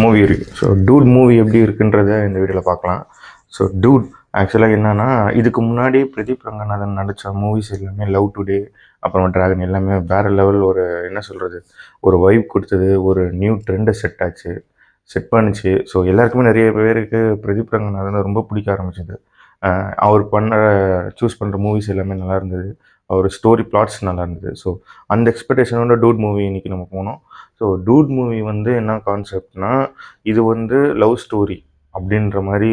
Movie இருக்குது. So dude movie எப்படி இருக்குன்றத இந்த வீடியோவில் பார்க்கலாம். ஸோ டூட் ஆக்சுவலாக என்னென்னா, இதுக்கு முன்னாடி பிரதீப் ரங்கநாதன் நடித்த மூவிஸ் எல்லாமே லவ் டுடே, அப்புறம் டிராகன் எல்லாமே வேறு லெவல் ஒரு என்ன சொல்கிறது, ஒரு வைப் கொடுத்தது, ஒரு நியூ ட்ரெண்டை செட் பண்ணிச்சு. ஸோ எல்லாருக்குமே நிறைய பேருக்கு பிரதீப் ரங்கநாதன் ரொம்ப பிடிக்க ஆரம்பிச்சது. அவர் சூஸ் பண்ணுற மூவிஸ் எல்லாமே நல்லா இருந்தது. அவர் ஸ்டோரி பிளாட்ஸ் நல்லா இருந்தது. ஸோ அந்த எக்ஸ்பெக்டேஷனோட டூட் மூவி இன்றைக்கி நம்ம போனோம். ஸோ டூட் மூவி வந்து என்ன கான்செப்ட்னா, இது வந்து லவ் ஸ்டோரி அப்படின்ற மாதிரி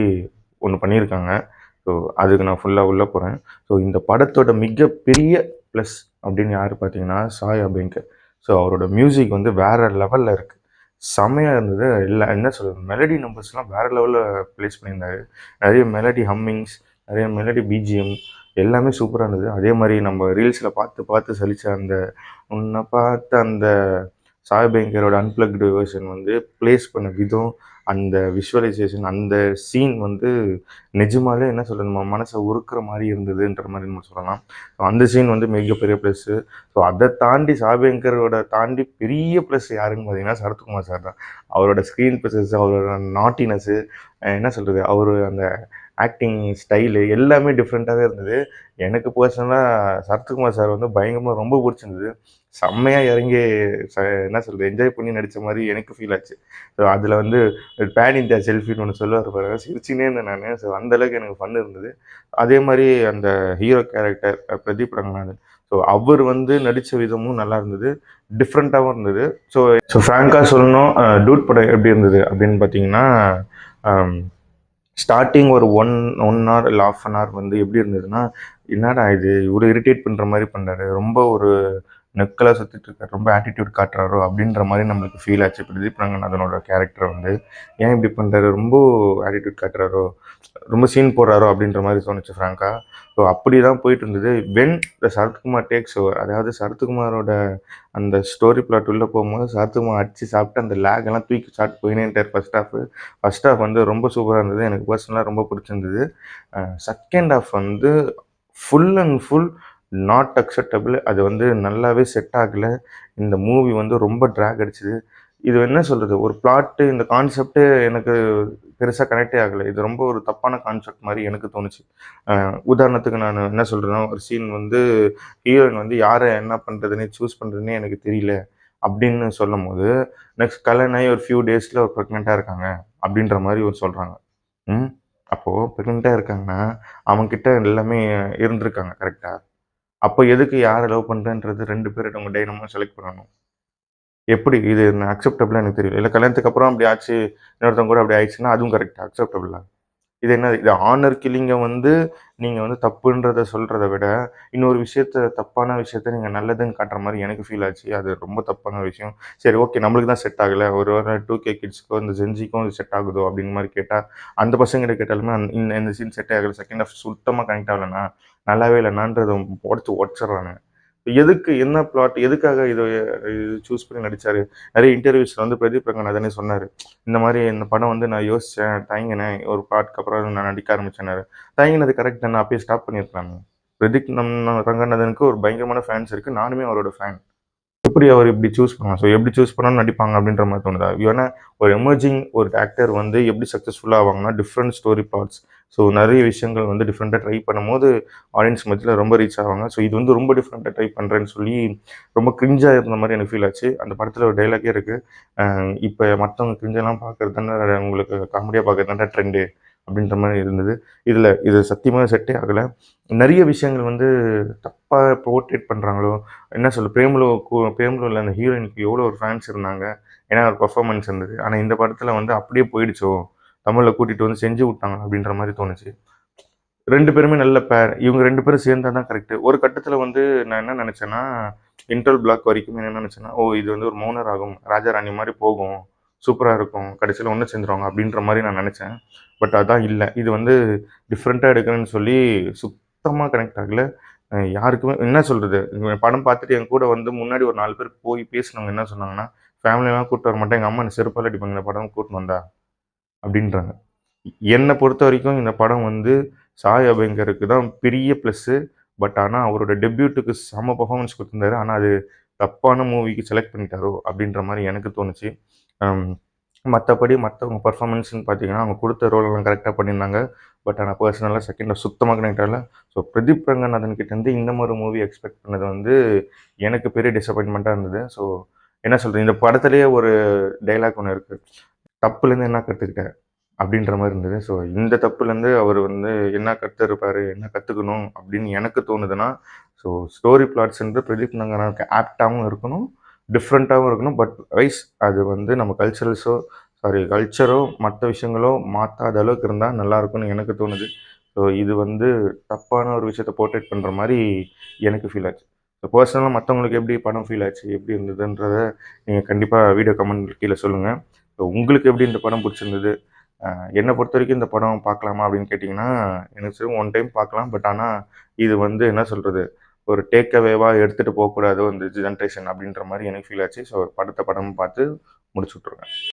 ஒன்று பண்ணியிருக்காங்க. ஸோ அதுக்கு நான் ஃபுல்லாக உள்ளே போகிறேன். ஸோ இந்த படத்தோட மிகப்பெரிய ப்ளஸ் அப்படின்னு யார் பார்த்தீங்கன்னா சாய் அபியங்கர். ஸோ அவரோட மியூசிக் வந்து வேறு லெவலில் இருக்குது. செம்மையாக இருந்தது. இல்லை என்ன சொல்கிறது, மெலடி நம்பர்ஸ்லாம் வேறு லெவலில் ப்ளேஸ் பண்ணியிருந்தாரு. நிறைய மெலடி ஹம்மிங்ஸ், நிறைய மெலடி பிஜிஎம் எல்லாமே சூப்பராக இருந்தது. அதே மாதிரி நம்ம ரீல்ஸில் பார்த்து பார்த்து சலித்த அந்த உன்னை பார்த்த அந்த சாய் அபியங்கரோட அன்பிளக்டு வெர்ஷன் வந்து ப்ளேஸ் பண்ண விதம், அந்த விஷுவலைசேஷன், அந்த சீன் வந்து நிஜமாலே என்ன சொல்கிறது, நம்ம மனசை உருக்குற மாதிரி இருந்ததுன்ற மாதிரி நம்ம சொல்லலாம். ஸோ அந்த சீன் வந்து மிகப்பெரிய ப்ளஸ்ஸு. ஸோ அதை தாண்டி சாய் அபியங்கரோட தாண்டி பெரிய ப்ளஸ் யாருன்னு பார்த்தீங்கன்னா சரத்குமார் சார் தான். அவரோட ஸ்க்ரீன் ப்ரெசன்ஸ், அவரோட நாட்டினஸ்ஸு, என்ன சொல்கிறது, அவர் அந்த ஆக்டிங் ஸ்டைலு எல்லாமே டிஃப்ரெண்ட்டாகவே இருந்தது. எனக்கு பர்சனலாக சரத்குமார் சார் வந்து பயங்கரமாக ரொம்ப பிடிச்சிருந்தது. செம்மையாக இறங்கி என்ன சொல்கிறது, என்ஜாய் பண்ணி நடித்த மாதிரி எனக்கு ஃபீல் ஆச்சு. ஸோ அதில் வந்து பேன் இந்தியா செல்ஃபின்னு ஒன்று சொல்லுவார் பாருங்க, சிரிச்சுனே இருந்தேன் நான். ஸோ அந்தளவுக்கு எனக்கு ஃபன் இருந்தது. அதே மாதிரி அந்த hero character Pradeep Ranganathan, so அவர் வந்து நடித்த விதமும் நல்லா இருந்தது, டிஃப்ரெண்ட்டாகவும் இருந்தது. ஸோ ஃப்ராங்காக சொல்லணும், டூட் படம் எப்படி இருந்தது அப்படின்னு பார்த்தீங்கன்னா, ஸ்டார்டிங் ஒரு ஒன் ஹவர் இல்லை ½ அன் ஹவர் வந்து எப்படி இருந்ததுன்னா, என்னடா இது இவ்வளோ இரிட்டேட் பண்ணுற மாதிரி பண்ணுறாரு, ரொம்ப ஒரு நெக்கலாக சுற்றிட்டு இருக்காரு, ரொம்ப ஆட்டிடியூட் காட்டுறாரோ அப்படின்ற மாதிரி நம்மளுக்கு ஃபீல் ஆச்சு. பிரதீப் ரங்கநாதனோட கேரக்டர் வந்து ஏன் இப்படி பண்ணுறாரு, ரொம்ப ஆட்டிடியூட் காட்டுறாரோ, ரொம்ப சீன் போடுறாரோ அப்படின்ற மாதிரி தோணுச்சு ஃப்ராங்கா. ஸோ அப்படி தான் போயிட்டு இருந்தது. When the Sarathkumar takes over, அதாவது சரத்குமாரோட அந்த ஸ்டோரி பிளாட் உள்ளே போகும்போது சரத்குமார் அடித்து சாப்பிட்டு அந்த லேக் எல்லாம் தூக்கி சாப்பிட்டு போயினேன்ட்டார். ஃபர்ஸ்ட் ஹாஃப் வந்து ரொம்ப சூப்பராக இருந்தது, எனக்கு பர்சனலாக ரொம்ப பிடிச்சிருந்தது. செகண்ட் ஹாஃப் வந்து full and full not acceptable. அது வந்து நல்லாவே செட் ஆகலை. இந்த மூவி வந்து ரொம்ப ட்ராக் அடிச்சுது. இது என்ன சொல்கிறது, ஒரு பிளாட்டு, இந்த கான்செப்டே எனக்கு பெருசாக கனெக்டே ஆகலை. இது ரொம்ப ஒரு தப்பான கான்செப்ட் மாதிரி எனக்கு தோணுச்சு. உதாரணத்துக்கு நான் என்ன சொல்கிறேன்னா, ஒரு சீன் வந்து ஹீரோயின் வந்து யாரை என்ன பண்ணுறதுன்னே சூஸ் பண்ணுறதுனே எனக்கு தெரியல அப்படின்னு சொல்லும் போது, நெக்ஸ்ட் கல்யாணம் ஆகி ஒரு ஃபியூ டேஸில் ஒரு ப்ரெக்னெண்ட்டாக இருக்காங்க அப்படின்ற மாதிரி ஒரு சொல்கிறாங்க. அப்போது ப்ரெக்னெண்ட்டாக இருக்காங்கன்னா அவங்கக்கிட்ட எல்லாமே இருந்திருக்காங்க கரெக்டாக. அப்போ எதுக்கு யாரை லவ் பண்ணுறேன்றது 2 பேர் அவங்க டைனமும் செலக்ட் பண்ணணும். எப்படி இது அக்செப்டபிளா எனக்கு தெரியல. இல்ல கல்யாணத்துக்கு அப்புறம் அப்படி ஆச்சு, இன்னொருத்தவங்க கூட அப்படி ஆயிடுச்சுன்னா அதுவும் கரெக்ட்டா அக்செப்டபிளா? இது என்ன, இது ஹானர் கில்லிங்க வந்து நீங்க வந்து தப்புன்றத சொல்றத விட, இன்னொரு விஷயத்த, தப்பான விஷயத்த நீங்க நல்லதுன்னு காட்டுற மாரி எனக்கு ஃபீல் ஆச்சு. அது ரொம்ப தப்பான விஷயம். சரி, ஓகே, நம்மளுக்கு தான் செட் ஆகல. ஒரு வேள 2K கிட்ஸ்க்கோ, இந்த ஜென்ஸிக்கும் இது செட் ஆகுதோ அப்படின்னு மாரி கேட்டா, அந்த பசங்ககிட்ட கேட்டாலுமே இந்த சீன் செட்டே ஆகல. செகண்ட் ஹாஃப் சுத்தமா கனெக்ட் ஆகலண்ணா, நல்லாவே இல்லண்ணான்றத உடைச்சிடுறானுங்க. எதுக்கு? என்ன பிளாட்? எதுக்காக இது சூஸ் பண்ணி நடிச்சாரு? நெறைய இன்டர்வியூஸ்ல வந்து பிரதீப் ரங்கநாதனே சொன்னாரு. இந்த மாரி இந்த படம் வந்து நான் யோசிச்சேன், தயங்கினேன். ஒரு பார்ட்க்கு அப்புறம் நான் நடிக்க ஆரம்பிச்சேன்னாரு. தயங்கினது கரெக்ட் தானே, அப்பயே ஸ்டாப் பண்ணியிருக்கலாமே. பிரதீப் ரங்கநாதனுக்கு ஒரு பயங்கரமான ஃபேன்ஸ் இருக்கு. நானுமே அவரோட ஃபேன். எப்படி அவர் இப்படி சூஸ் பண்ணலாம்? ஸோ எப்படி சூஸ் பண்ணாலும் நடிப்பாங்க அப்படின்ற மாரி தோணுதா? ஏன்னா ஒரு எமர்ஜிங் ஒரு ஆக்டர் வந்து எப்படி சக்ஸஸ்ஃபுல்லா ஆவாங்கன்னா, டிஃப்ரெண்ட் ஸ்டோரி பிளாட்ஸ். ஸோ நெறைய விஷயங்கள் வந்து டிஃப்ரெண்ட்டா ட்ரை பண்ணும்போது, ஆடியன்ஸ் மத்தியில ரொம்ப ரீச் ஆவாங்க. ஸோ இது வந்து ரொம்ப டிஃப்ரெண்ட்டா ட்ரை பண்றேன்னு சொல்லி, ரொம்ப கிரிஞ்சா இருந்த மாரி எனக்கு ஃபீல் ஆச்சு. அந்த படத்துல ஒரு டயலாக்கே இருக்கு. இப்ப மத்தவங்க கிரிஞ்செல்லாம் பார்க்கறது தானே உங்களுக்கு காமெடியா பார்க்கறது தான்டா ட்ரெண்டு அப்படின்ற மாரி இருந்தது. இது சத்தியமா செட்டே ஆகல. நெறைய விஷயங்கள் வந்து தப்பா போர்ட்ரேட் பண்றாங்களோ, என்ன சொல்ல, பிரேமலுல அந்த ஹீரோயினுக்கு எவ்வளோ ஒரு ஃபேன்ஸ் இருந்தாங்க. ஏன்னா ஒரு பெர்ஃபார்மன்ஸ் இருந்தது. ஆனா இந்த படத்துல வந்து அப்படியே போயிடுச்சோ! தமிழ்ல கூட்டிட்டு வந்து செஞ்சு விட்டாங்க அப்படின்ற மாரி தோணுச்சு. 2 பேருமே நல்ல பேர். இவங்க 2 பேரும் சேர்ந்தா தான் கரெக்ட்டு. ஒரு கட்டத்துல வந்து நான் என்ன நெனச்சேன்னா, இன்டர்வல் பிளாக் வரைக்கும் என்ன நெனச்சேன்னா, ஓ! இது வந்து ஒரு மௌன ராகம், ராஜா ராணி மாரி போகும். சூப்பரா இருக்கும். கடைசில ஒண்ணு சேர்ந்துருவாங்க அப்படின்ற மாரி நான் நெனச்சேன். பட் அதான் இல்ல. இது வந்து டிஃப்ரெண்ட்டா எடுக்கிறேன்னு சொல்லி சுத்தமா கனெக்ட் ஆகல. யாருக்குமே என்ன சொல்றது, படம் பார்த்துட்டு என் கூட வந்து முன்னாடி ஒரு 4 பேர் போய் பேசினவங்க என்ன சொன்னாங்கன்னா, "ஃபேமிலியலாம் கூட்டு வர மாட்டேன். எங்க அம்மா என்ன செருப்பால அடிப்பாங்க இந்த படம் கூட்டின்னு வந்தா" அப்படின்றாங்க. என்ன பொறுத்தவரைக்கும் இந்த படம் வந்து சாய் அபியங்கருக்கு தான் பெரிய ப்ளஸ்ஸு. பட் ஆனா அவரோட டெபியூட்டுக்கு செம்ம பெர்ஃபார்மன்ஸ் குடுத்திருந்தாரு. ஆனா அது தப்பான மூவிக்கு செலக்ட் பண்ணிட்டாரோ! அப்படின்ற மாரி எனக்கு தோணுச்சு. அம் மற்றபடி மற்றவங்க பர்ஃபார்மன்ஸ்னு பார்த்தீங்கன்னா அவங்க கொடுத்த ரோலெல்லாம் கரெக்டாக பண்ணியிருந்தாங்க. பட் ஆனால் பர்சனலாக செகண்டில் சுத்தமாக கனெக்ட் ஆகல. ஸோ பிரதீப் ரங்கநாதன் கிட்டேருந்து இந்த மாதிரி மூவி எக்ஸ்பெக்ட் பண்ணது வந்து எனக்கு பெரிய டிசப்பாயின்மெண்ட்டாக இருந்தது. ஸோ என்ன சொல்கிறது, இந்த படத்துலேயே ஒரு டைலாக் ஒன்று இருக்குது, தப்புலேருந்து என்ன கற்றுக்கிட்ட அப்படின்ற மாதிரி இருந்தது. ஸோ இந்த தப்புலேருந்து அவர் வந்து என்ன கற்றுருப்பார், என்ன கற்றுக்கணும் அப்படின்னு எனக்கு தோணுதுன்னா, ஸோ ஸ்டோரி பிளாட்ஸ்ன்றது பிரதீப் ரங்கநாதனுக்கு ஆப்டாகவும் இருக்கணும், டிஃப்ரெண்ட்டாகவும் இருக்கணும். பட் அது வந்து நம்ம கல்ச்சரோ மற்ற விஷயங்களோ மாற்றாத அளவுக்கு இருந்தால் நல்லாயிருக்கும்னு எனக்கு தோணுது. ஸோ இது வந்து தப்பான ஒரு விஷயத்த போர்ட்ரேட் பண்ணுற மாதிரி எனக்கு ஃபீல் ஆச்சு. ஸோ பர்சனலாக மற்றவங்களுக்கு எப்படி படம் ஃபீல் ஆச்சு, எப்படி இருந்ததுன்றத நீங்கள் கண்டிப்பாக வீடியோ கமெண்ட் கீழே சொல்லுங்கள். ஸோ உங்களுக்கு எப்படி இந்த படம் பிடிச்சிருந்தது? என்னை பொறுத்த வரைக்கும் இந்த படம் பார்க்கலாமா அப்படின்னு கேட்டிங்கன்னா, எனக்கு தெரிஞ்சு ஒன் டைம் பார்க்கலாம். பட் ஆனால் இது வந்து என்ன சொல்கிறது, ஒரு டேக் அவேவாக எடுத்துகிட்டு போகக்கூடாது இந்த ஜென்ரேஷன் அப்படின்ற மாதிரி எனக்கு ஃபீல் ஆச்சு. ஸோ படத்தை படமும் பார்த்து முடிச்சு விட்ருங்க.